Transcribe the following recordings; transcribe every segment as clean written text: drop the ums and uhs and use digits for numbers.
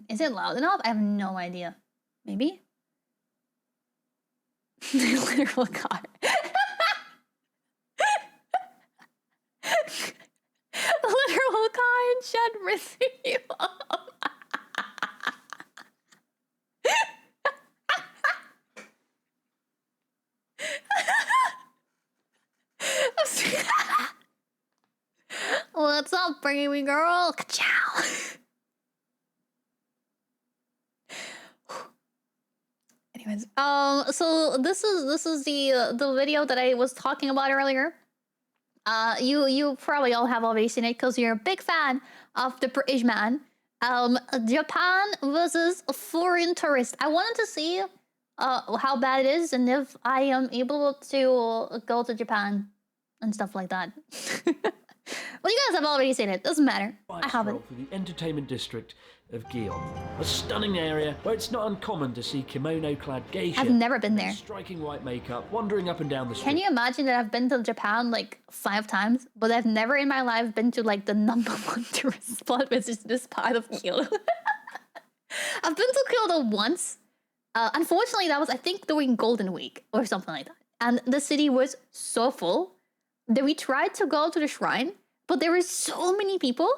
Is it loud enough? I have no idea. Maybe? Literal car. Literal car in chat ripping you up. What's up, baby girl? Ka-chow. Anyways, so this is the video that I was talking about earlier. You probably all have already seen it because you're a big fan of the British man. Japan versus a foreign tourist. I wanted to see how bad it is and if I am able to go to Japan and stuff like that. Well, you guys have already seen it. Doesn't matter. I haven't. For the entertainment district of Gion, a stunning area where it's not uncommon to see kimono-clad geisha. I've never been there. Striking white makeup, wandering up and down the street. Can you imagine that I've been to Japan like 5 times, but I've never in my life been to like the #1 tourist spot, which is this part of Kyoto. I've been to Kyoto once. Unfortunately, that was I think during Golden Week or something like that, and the city was so full that we tried to go to the shrine, but there were so many people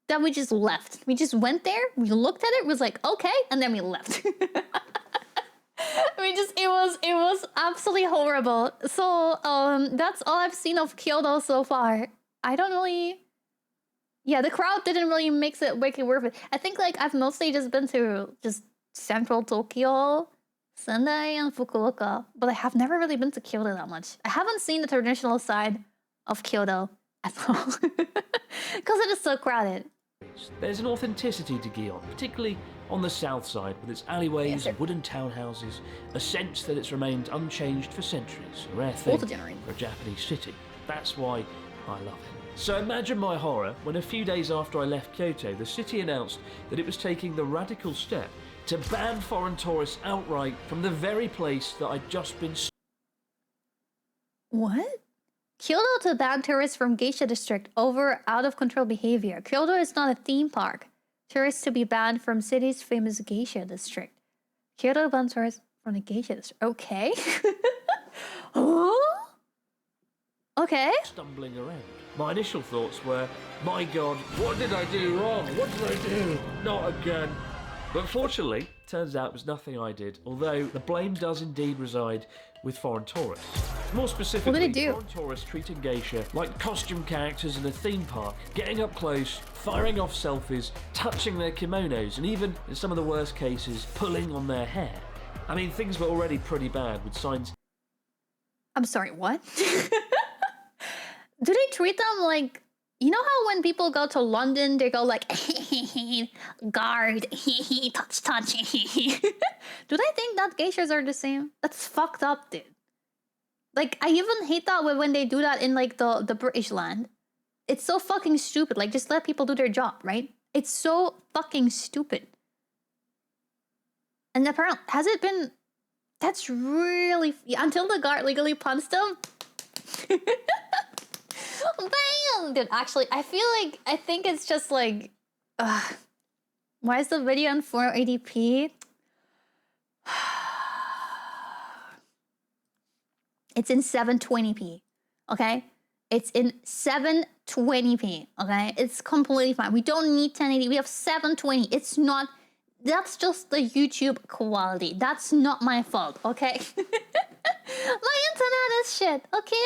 that we just left. We just went there, we looked at it, was like, okay, and then we left. it was absolutely horrible. So that's all I've seen of Kyoto so far. I don't really, yeah, the crowd didn't really make it worth it. I think like I've mostly just been to just central Tokyo, Sendai, and Fukuoka, but I have never really been to Kyoto that much. I haven't seen the traditional side of Kyoto at all because it is so crowded. There's an authenticity to Gion, particularly on the south side, with its alleyways and wooden townhouses, a sense that it's remained unchanged for centuries, a rare thing for a Japanese city. That's why I love it. So imagine my horror when a few days after I left Kyoto, the city announced that it was taking the radical step to ban foreign tourists outright from the very place that I'd just been... What? Kyoto to ban tourists from geisha district over out-of-control behavior. Kyoto is not a theme park. Tourists to be banned from city's famous geisha district. Kyoto bans tourists from the geisha district. Okay. Oh? Okay. Stumbling around. My initial thoughts were, my God, what did I do wrong? What did I do? Not again. But fortunately, turns out it was nothing I did, although the blame does indeed reside with foreign tourists. More specifically, what did it do? Foreign tourists treating geisha like costume characters in a theme park, getting up close, firing off selfies, touching their kimonos, and even, in some of the worst cases, pulling on their hair. I mean, things were already pretty bad, with signs... I'm sorry, what? Do they treat them like... You know how when people go to London, they go like, guard, touch, touch. Do they think that geishas are the same? That's fucked up, dude. Like, I even hate that when they do that in like the British land. It's so fucking stupid. Like, just let people do their job, right? It's so fucking stupid. And apparently, has it been... That's really... Until the guard legally punched them... Bam! Dude, actually, I think it's just like... why is the video in 480p? It's in 720p, okay? It's in 720p, okay? It's completely fine. We don't need 1080. We have 720. It's not... That's just the YouTube quality. That's not my fault, okay? My internet is shit. Okay.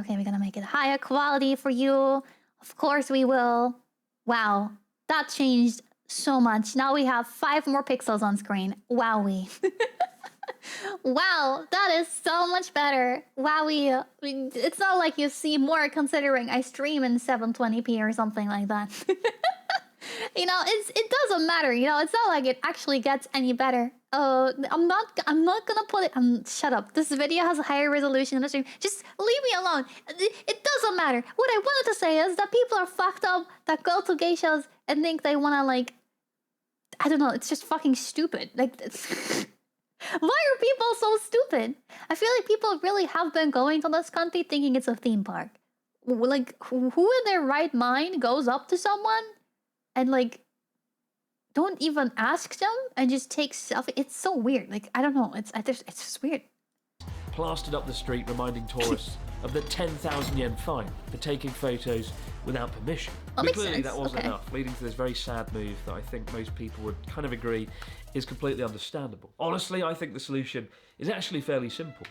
We're gonna make it higher quality for you. Of course we will. Wow, that changed so much. Now we have 5 more pixels on screen. Wowie. Wow, that is so much better. Wowie. It's not like you see more considering I stream in 720p or something like that. You know, it doesn't matter. You know, it's not like it actually gets any better. I'm not gonna put it. Shut up. This video has a higher resolution than the stream. Just leave me alone. It doesn't matter. What I wanted to say is that people are fucked up that go to geishas and think they wanna like, I don't know. It's just fucking stupid. Like, why are people so stupid? I feel like people really have been going to this country thinking it's a theme park. Like, who in their right mind goes up to someone and like don't even ask them and just take selfie. It's so weird. Like, I don't know. It's just weird. Plastered up the street, reminding tourists of the 10,000 yen fine for taking photos without permission. But clearly that wasn't enough, leading to this very sad move that I think most people would kind of agree is completely understandable. Honestly, I think the solution is actually fairly simple.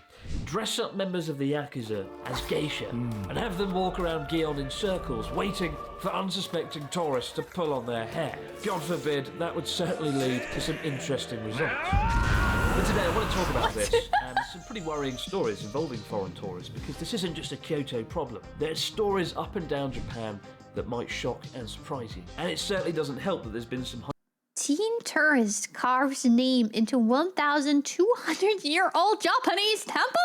Dress up members of the Yakuza as geisha and have them walk around Gion in circles, waiting for unsuspecting tourists to pull on their hair. God forbid, that would certainly lead to some interesting results. But today I want to talk about this and some pretty worrying stories involving foreign tourists, because this isn't just a Kyoto problem. There's stories up and down Japan that might shock and surprise you. And it certainly doesn't help that there's been some teen tourist carves name into 1,200-year-old Japanese temple?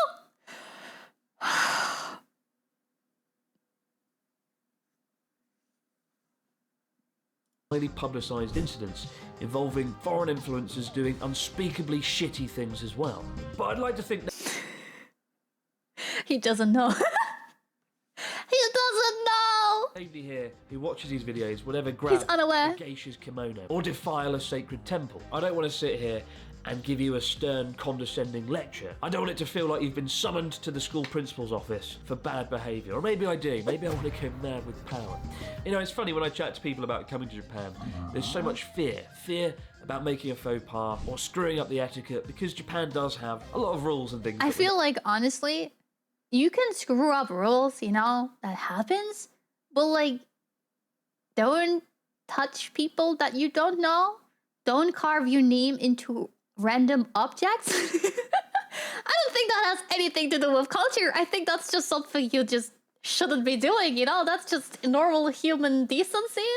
highly publicised incidents involving foreign influencers doing unspeakably shitty things as well. But I'd like to think that he doesn't know. He doesn't know! nobody here who watches these videos would ever grab a geisha's kimono or defile a sacred temple. I don't want to sit here and give you a stern, condescending lecture. I don't want it to feel like you've been summoned to the school principal's office for bad behaviour. Or maybe I do. Maybe I want to go mad with power. You know, it's funny when I chat to people about coming to Japan, there's so much fear. Fear about making a faux pas or screwing up the etiquette, because Japan does have a lot of rules and things. I feel like, honestly, you can screw up rules, you know, that happens. But, like, don't touch people that you don't know. Don't carve your name into random objects. I don't think that has anything to do with culture. I think that's just something you just shouldn't be doing, you know? That's just normal human decency.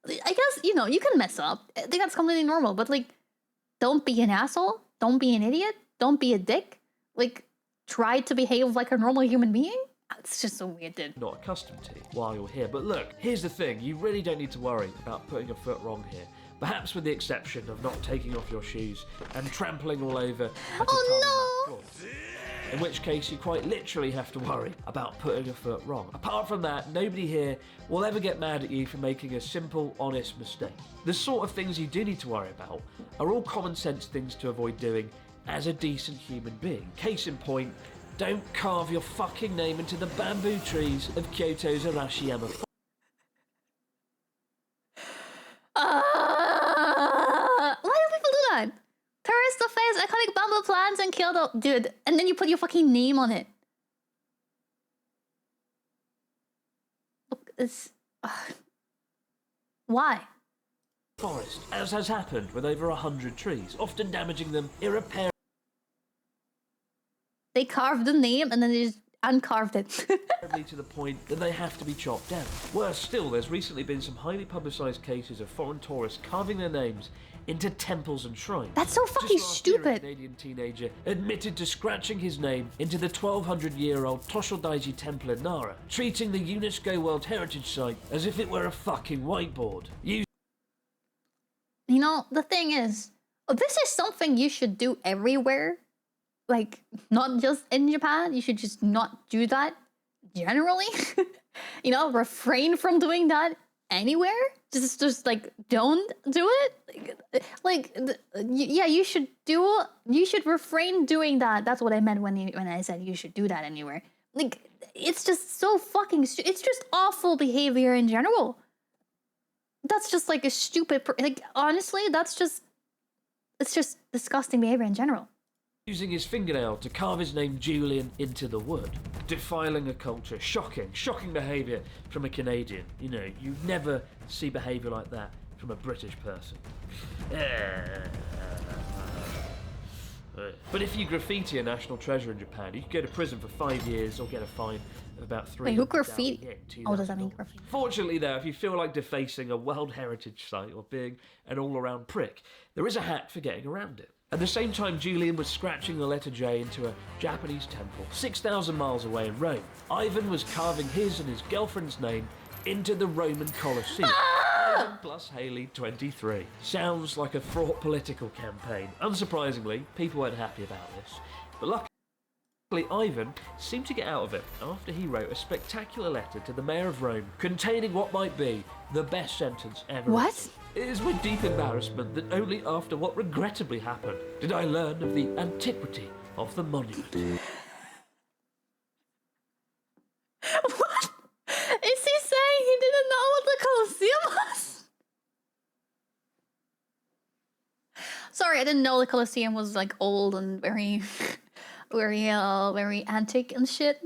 I guess, you know, you can mess up. I think that's completely normal. But, like, don't be an asshole. Don't be an idiot. Don't be a dick. Like, try to behave like a normal human being. It's just so weird, dude. Not accustomed to while you're here. But look, here's the thing. You really don't need to worry about putting a foot wrong here. Perhaps with the exception of not taking off your shoes and trampling all over a floor. In which case you quite literally have to worry about putting a foot wrong. Apart from that, nobody here will ever get mad at you for making a simple, honest mistake. The sort of things you do need to worry about are all common sense things to avoid doing as a decent human being. Case in point, don't carve your fucking name into the bamboo trees of Kyoto's Arashiyama. Why do people do that? Tourist affairs, iconic bamboo plants in Kyoto. Dude, and then you put your fucking name on it. Look, it's... Why? Forest, as has happened with over 100 trees, often damaging them irreparably. They carved the name and then they just uncarved it. To the point that they have to be chopped down. Worse still, there's recently been some highly publicised cases of foreign tourists carving their names into temples and shrines. That's so fucking stupid. Year, a Canadian teenager admitted to scratching his name into the 1,200-year-old Toshodaiji Temple in Nara, treating the UNESCO World Heritage Site as if it were a fucking whiteboard. You know, the thing is, this is something you should do everywhere. Like, not just in Japan. You should just not do that generally. You know, refrain from doing that anywhere. Just like, don't do it. Yeah, you should refrain doing that. That's what I meant when I said you should do that anywhere. Like, it's just so fucking it's just awful behavior in general. That's just like a stupid like, honestly, it's just disgusting behavior in general. Using his fingernail to carve his name Julian into the wood. Defiling a culture. Shocking behaviour from a Canadian. You know, you never see behaviour like that from a British person. But if you graffiti a national treasure in Japan, you can go to prison for 5 years or get a fine of about 3. Wait, who graffiti? Oh, does that mean graffiti? Fortunately, though, if you feel like defacing a World Heritage Site or being an all-around prick, there is a hack for getting around it. At the same time, Julian was scratching the letter J into a Japanese temple 6,000 miles away in Rome. Ivan was carving his and his girlfriend's name into the Roman Coliseum. Ivan plus Haley 23. Sounds like a fraught political campaign. Unsurprisingly, people weren't happy about this. But luckily, Ivan seemed to get out of it after he wrote a spectacular letter to the mayor of Rome containing what might be the best sentence ever. What? It is with deep embarrassment that only after what regrettably happened did I learn of the antiquity of the monument. What? Is he saying he didn't know what the Colosseum was? Sorry, I didn't know the Colosseum was like old and very, very antique and shit.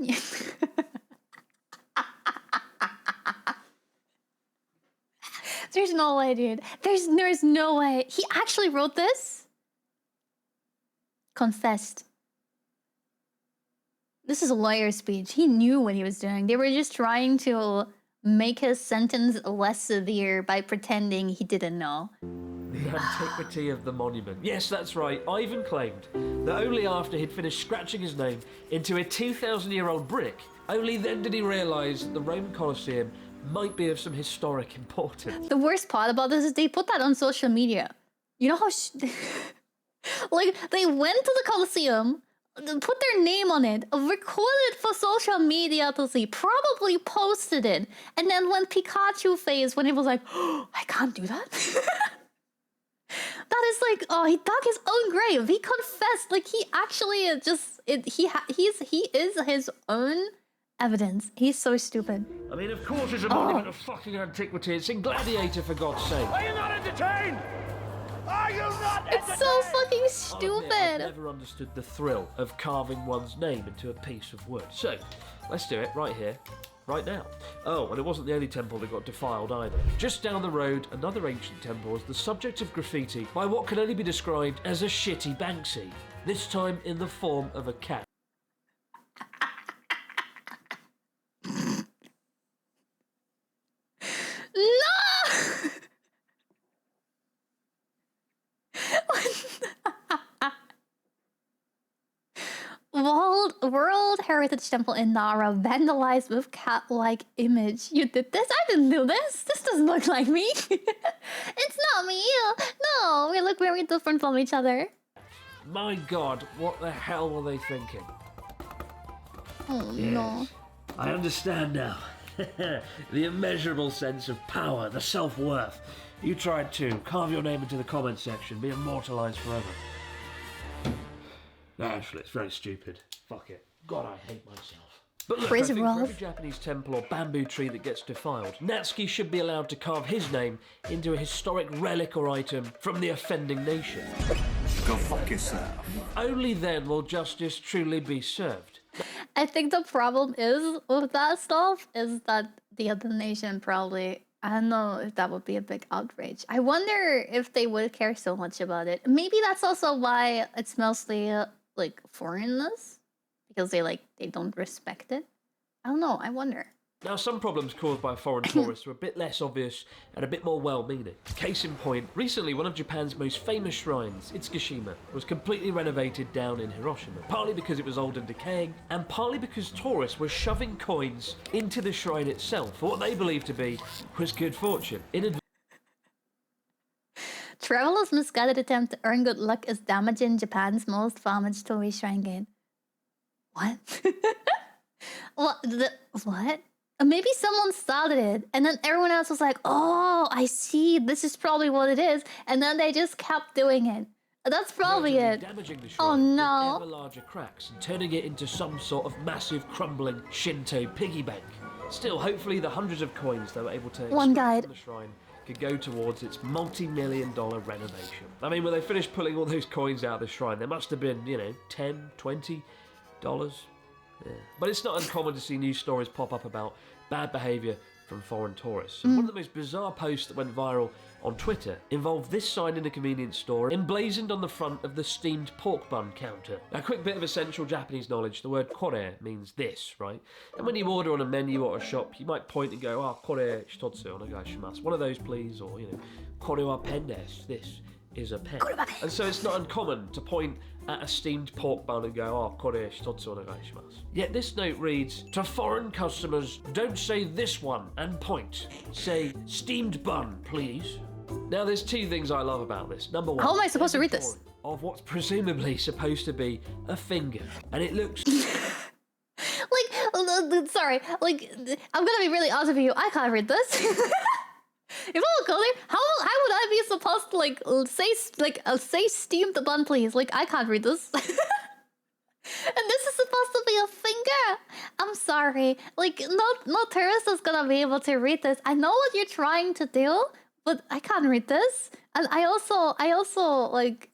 There's no way, dude. There's no way. He actually wrote this? Confessed. This is a lawyer speech. He knew what he was doing. They were just trying to make his sentence less severe by pretending he didn't know. The antiquity of the monument. Yes, that's right. Ivan claimed that only after he'd finished scratching his name into a 2,000-year-old brick, only then did he realise that the Roman Coliseum might be of some historic importance. The worst part about this is they put that on social media. You know how... like, they went to the Colosseum, put their name on it, recorded it for social media to see, probably posted it, and then when Pikachu phase, when it was like, oh, I can't do that? That is like, oh, he dug his own grave. He confessed, like, he actually he is his own evidence. He's so stupid. I mean, of course it's a monument of fucking antiquity. It's in Gladiator, for God's sake. Are you not entertained? Are you not entertained? It's so fucking stupid. I've never understood the thrill of carving one's name into a piece of wood. So, let's do it right here, right now. Oh, and it wasn't the only temple that got defiled either. Just down the road, another ancient temple was the subject of graffiti by what can only be described as a shitty Banksy, this time in the form of a cat. No! World Heritage Temple in Nara vandalized with cat-like image. You did this? I didn't do this. This doesn't look like me. It's not me. No, we look very different from each other. My God, what the hell were they thinking? Oh, yes, no. I understand now. The immeasurable sense of power, the self-worth. You tried to carve your name into the comment section, be immortalized forever. Actually, it's very stupid. Fuck it. God, I hate myself. But look, I think for every Japanese temple or bamboo tree that gets defiled, Natsuki should be allowed to carve his name into a historic relic or item from the offending nation. Go fuck yourself. Only then will justice truly be served. I think the problem is with that stuff is that the other nation probably... I don't know if that would be a big outrage. I wonder if they would care so much about it. Maybe that's also why it's mostly like foreignness, because they don't respect it. I don't know. I wonder. Now, some problems caused by foreign tourists are a bit less obvious and a bit more well-meaning. Case in point, recently one of Japan's most famous shrines, Itsukushima, was completely renovated down in Hiroshima, partly because it was old and decaying, and partly because tourists were shoving coins into the shrine itself for what they believed to be was good fortune. Travelers' misguided attempt to earn good luck is damaging Japan's most famous tourist shrine gate. What? What? Maybe someone started it, and then everyone else was like, oh, I see, this is probably what it is, and then they just kept doing it. That's probably it. Damaging the Oh shrine no. with ever larger cracks and turning it into some sort of massive crumbling Shinto piggy bank. Still, hopefully the hundreds of coins they were able to extract from the shrine could go towards its multi-million-dollar renovation. I mean, when they finished pulling all those coins out of the shrine, there must have been, $10, $20. Yeah. But it's not uncommon to see news stories pop up about bad behaviour from foreign tourists. And one of the most bizarre posts that went viral on Twitter involved this sign in a convenience store emblazoned on the front of the steamed pork bun counter. Now, a quick bit of essential Japanese knowledge, the word kore means this, right? And when you order on a menu or a shop, you might point and go, kore shitotsu onegaishimasu. One of those, please, or, kore wa pen desu. This is a pen. And so it's not uncommon to point at a steamed pork bun and go, kore shitotsu onegaishimasu. Yet this note reads, to foreign customers, don't say this one and point. Say, steamed bun, please. Now, there's two things I love about this. Number one, how am I supposed to read this? Of what's presumably supposed to be a finger. And it looks... sorry, I'm gonna be really honest with you. I can't read this. If I would go there, how would I be supposed to like say steamed bun, please? Like I can't read this. And this is supposed to be a finger. I'm sorry. Like no tourist is gonna be able to read this. I know what you're trying to do, but I can't read this. And I also like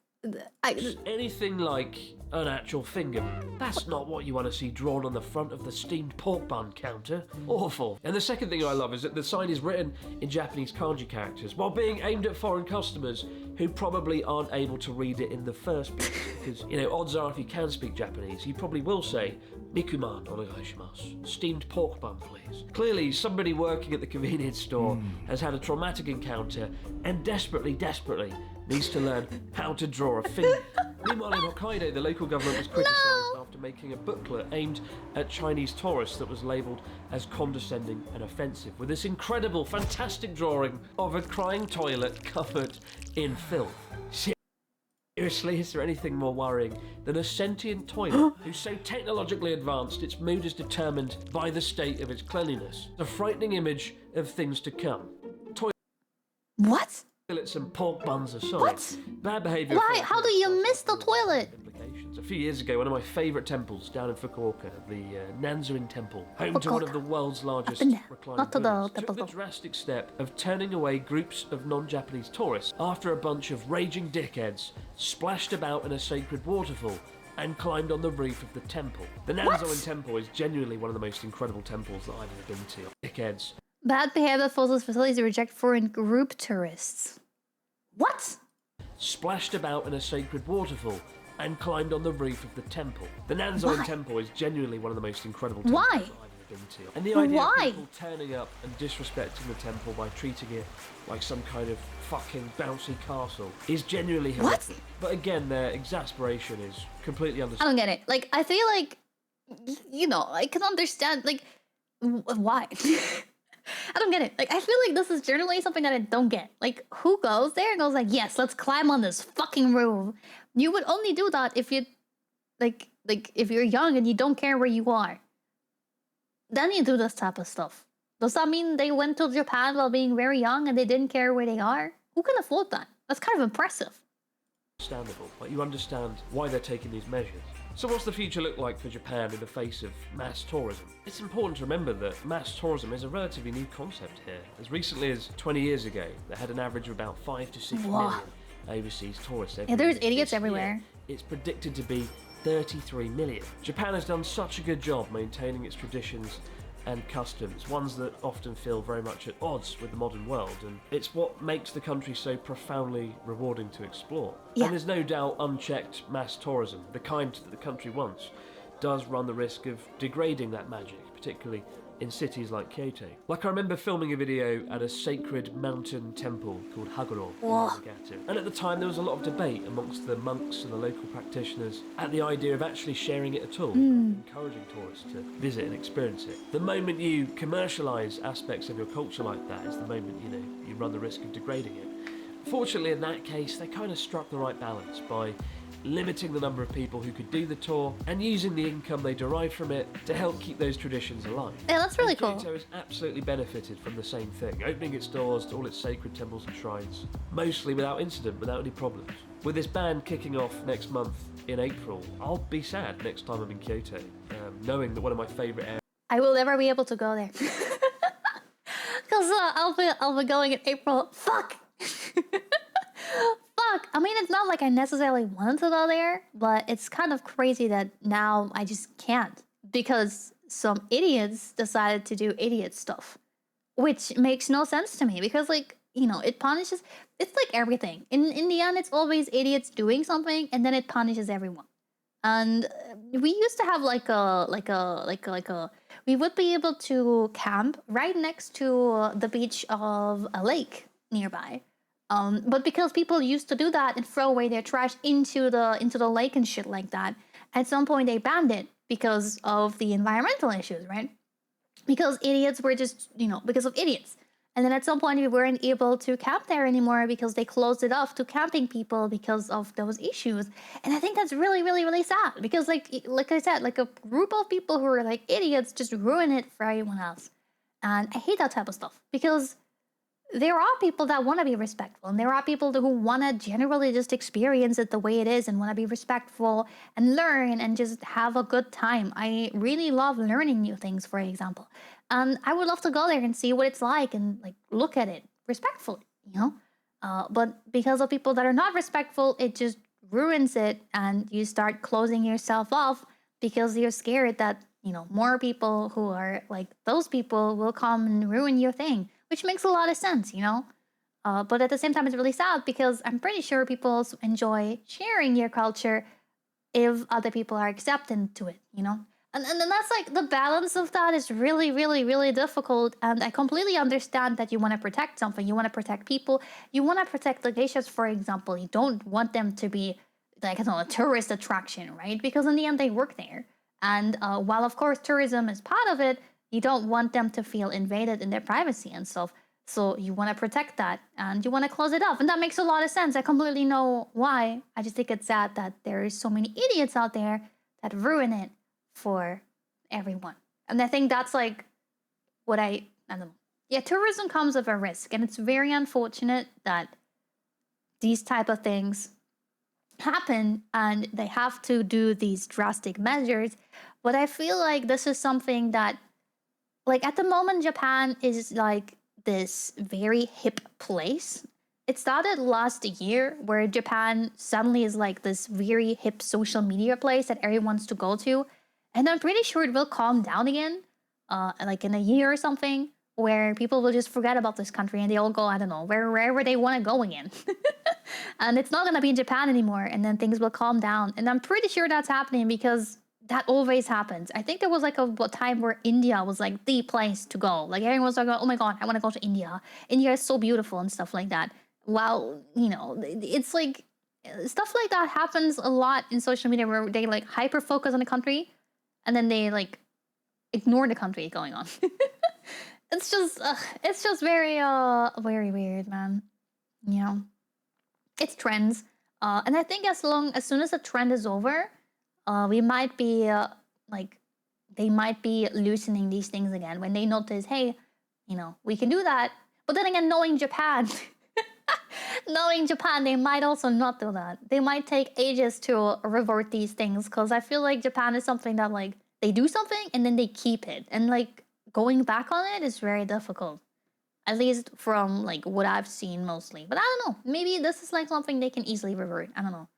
anything like an actual finger. That's not what you want to see drawn on the front of the steamed pork bun counter. Awful. And the second thing I love is that the sign is written in Japanese kanji characters while being aimed at foreign customers who probably aren't able to read it in the first place. Because, you know, odds are if you can speak Japanese, you probably will say, Mikuman onegaishimasu. Steamed pork bun, please. Clearly, somebody working at the convenience store has had a traumatic encounter and desperately needs to learn how to draw a finger. Meanwhile, in Hokkaido, the local government was criticised after making a booklet aimed at Chinese tourists that was labelled as condescending and offensive, with this incredible, fantastic drawing of a crying toilet covered in filth. Seriously, is there anything more worrying than a sentient toilet who's so technologically advanced its mood is determined by the state of its cleanliness? A frightening image of things to come. What? Toilets and pork buns aside. What? Bad behaviour. Why? How do you miss the toilet? A few years ago, one of my favourite temples down in Fukuoka, the Nanzuin Temple, home to one of the world's largest reclining pools, took the drastic step of turning away groups of non-Japanese tourists after a bunch of raging dickheads splashed about in a sacred waterfall and climbed on the roof of the temple. The Nanzuin Temple is genuinely one of the most incredible temples that I've ever been to. Dickheads. Bad behavior forces facilities to reject foreign group tourists. What? Splashed about in a sacred waterfall and climbed on the roof of the temple. The Nanzuin Temple is genuinely one of the most incredible temples I've ever been to. And the idea of people turning up and disrespecting the temple by treating it like some kind of fucking bouncy castle is genuinely horrific. But again, their exasperation is completely understandable. I don't get it. Like, I feel like, you know, I can understand, like, why? I don't get it. Like, I feel like this is generally something that I don't get. Like, who goes there and goes like, yes, let's climb on this fucking roof? You would only do that if you, like if you're young and you don't care where you are. Then you do this type of stuff. Does that mean they went to Japan while being very young and they didn't care where they are? Who can afford that? That's kind of impressive. Understandable, but you understand why they're taking these measures. So what's the future look like for Japan in the face of mass tourism? It's important to remember that mass tourism is a relatively new concept here. As recently as 20 years ago, they had an average of about 5 to 6 million overseas tourists every year. There's idiots everywhere. It's predicted to be 33 million. Japan has done such a good job maintaining its traditions and customs, ones that often feel very much at odds with the modern world, and it's what makes the country so profoundly rewarding to explore. And there's no doubt unchecked mass tourism, the kind that the country wants, does run the risk of degrading that magic, particularly in cities like Kyoto. Like, I remember filming a video at a sacred mountain temple called Haguro, and at the time there was a lot of debate amongst the monks and the local practitioners at the idea of actually sharing it at all, encouraging tourists to visit and experience it. The moment you commercialise aspects of your culture like that is the moment, you know, you run the risk of degrading it. Fortunately, in that case, they kind of struck the right balance by limiting the number of people who could do the tour and using the income they derived from it to help keep those traditions alive. Yeah, that's really cool. Kyoto has absolutely benefited from the same thing, opening its doors to all its sacred temples and shrines, mostly without incident, without any problems. With this ban kicking off next month in April, I'll be sad next time I'm in Kyoto, knowing that one of my favourite areas... I will never be able to go there. Because I'll be going in April. Fuck! Fuck! I mean, it's not like I necessarily want to go there, but it's kind of crazy that now I just can't. Because some idiots decided to do idiot stuff. Which makes no sense to me, because, like, you know, it punishes... It's like everything. In the end, it's always idiots doing something, and then it punishes everyone. And we used to have we would be able to camp right next to the beach of a lake nearby. But because people used to do that and throw away their trash into the lake and shit like that, at some point they banned it because of the environmental issues, right? Because idiots were just, you know, because of idiots. And then at some point we weren't able to camp there anymore because they closed it off to camping people because of those issues. And I think that's really, really, really sad. Because like I said, like a group of people who are like idiots just ruin it for everyone else. And I hate that type of stuff. Because there are people that want to be respectful, and there are people who want to generally just experience it the way it is and want to be respectful and learn and just have a good time. I really love learning new things, for example. And I would love to go there and see what it's like and like look at it respectfully, you know? But because of people that are not respectful, it just ruins it, and you start closing yourself off because you're scared that, you know, more people who are like those people will come and ruin your thing, which makes a lot of sense, you know? But at the same time, it's really sad because I'm pretty sure people enjoy sharing your culture if other people are accepting to it, you know? And then that's like the balance of that is really, really, really difficult. And I completely understand that you want to protect something. You want to protect people. You want to protect the geishas, for example. You don't want them to be like, I don't know, a tourist attraction, right? Because in the end, they work there. And while, of course, tourism is part of it, you don't want them to feel invaded in their privacy and stuff. So you want to protect that and you want to close it off. And that makes a lot of sense. I completely know why. I just think it's sad that there is so many idiots out there that ruin it for everyone. And I think that's like what I don't know. Yeah, tourism comes with a risk, and it's very unfortunate that these type of things happen and they have to do these drastic measures. But I feel like this is something that, like, at the moment, Japan is like this very hip place. It started last year where Japan suddenly is like this very hip social media place that everyone wants to go to. And I'm pretty sure it will calm down again, like in a year or something, where people will just forget about this country and they'll go, I don't know, wherever they want to go again. And it's not going to be in Japan anymore, and then things will calm down. And I'm pretty sure that's happening because that always happens. I think there was like a time where India was like the place to go. Like everyone was like, oh my God, I want to go to India. India is so beautiful and stuff like that. Well, you know, it's like stuff like that happens a lot in social media where they like hyper focus on the country and then they like ignore the country going on. It's just very very weird, man. You know, it's trends, and I think as soon as the trend is over, we might be like they might be loosening these things again when they notice, hey, you know, we can do that. But then again, knowing Japan, they might also not do that. They might take ages to revert these things because I feel like Japan is something that like they do something and then they keep it, and like going back on it is very difficult. At least from like what I've seen mostly. But I don't know. Maybe this is like something they can easily revert. I don't know.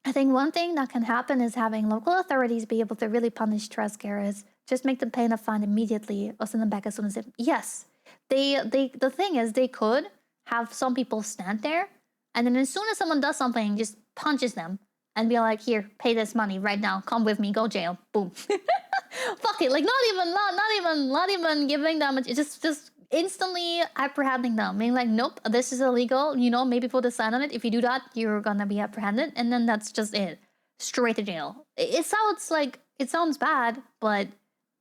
I think one thing that can happen is having local authorities be able to really punish trespassers. Just make them pay a fine immediately or send them back as soon as they... Yes. The thing is, they could have some people stand there, and then as soon as someone does something, just punches them and be like, here, pay this money right now. Come with me, go jail. Boom. Fuck it. Like not even giving them just instantly apprehending them. Being like, nope, this is illegal. You know, maybe put a sign on it. If you do that, you're gonna be apprehended, and then that's just it. Straight to jail. It sounds bad, but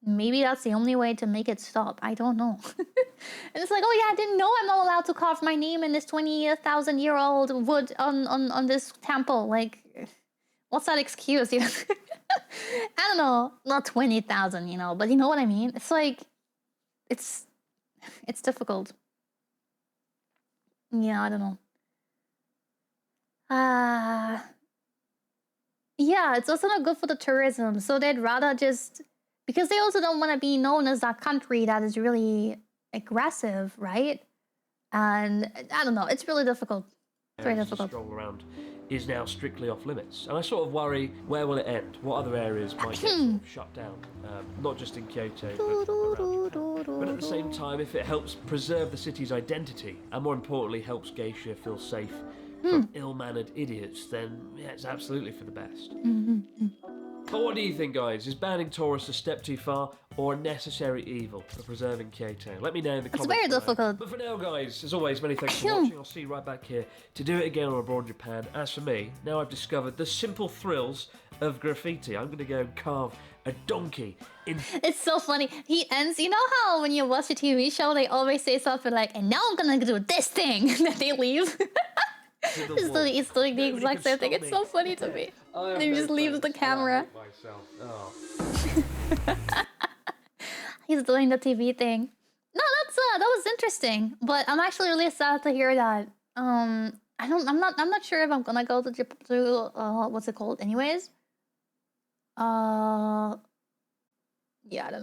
maybe that's the only way to make it stop. I don't know. And it's like, oh yeah, I didn't know I'm not allowed to carve my name in this 20,000-year-old wood on this temple. Like, what's that excuse? You know? I don't know, not 20,000, you know, but you know what I mean? It's like, it's difficult. Yeah, I don't know. Yeah, it's also not good for the tourism, so they'd rather just, because they also don't want to be known as that country that is really aggressive, right? And I don't know, it's really difficult. It's very difficult. Stroll around is now strictly off limits, and I sort of worry, where will it end? What other areas might get sort of shut down? Not just in Kyoto, but around Japan. But at the same time, if it helps preserve the city's identity, and more importantly helps geisha feel safe from ill-mannered idiots, then yeah, it's absolutely for the best. But what do you think, guys? Is banning tourists a step too far, or a necessary evil for preserving Kyoto? Let me know in the comments. It's very below. difficult. But for now, guys, as always, many thanks for watching. I'll see you right back here to do it again on Abroad Japan. As for me, now I've discovered the simple thrills of graffiti. I'm going to go and carve a donkey in... It's so funny. He ends... You know how when you watch a TV show, they always say something like, and now I'm going to do this thing, and then they leave? It's doing the exact same thing. It's so funny to me. And he just leaves the camera. He's doing the TV thing. No, that was interesting. But I'm actually really sad to hear that. I'm not sure if I'm gonna go to what's it called anyways. Yeah, I don't know.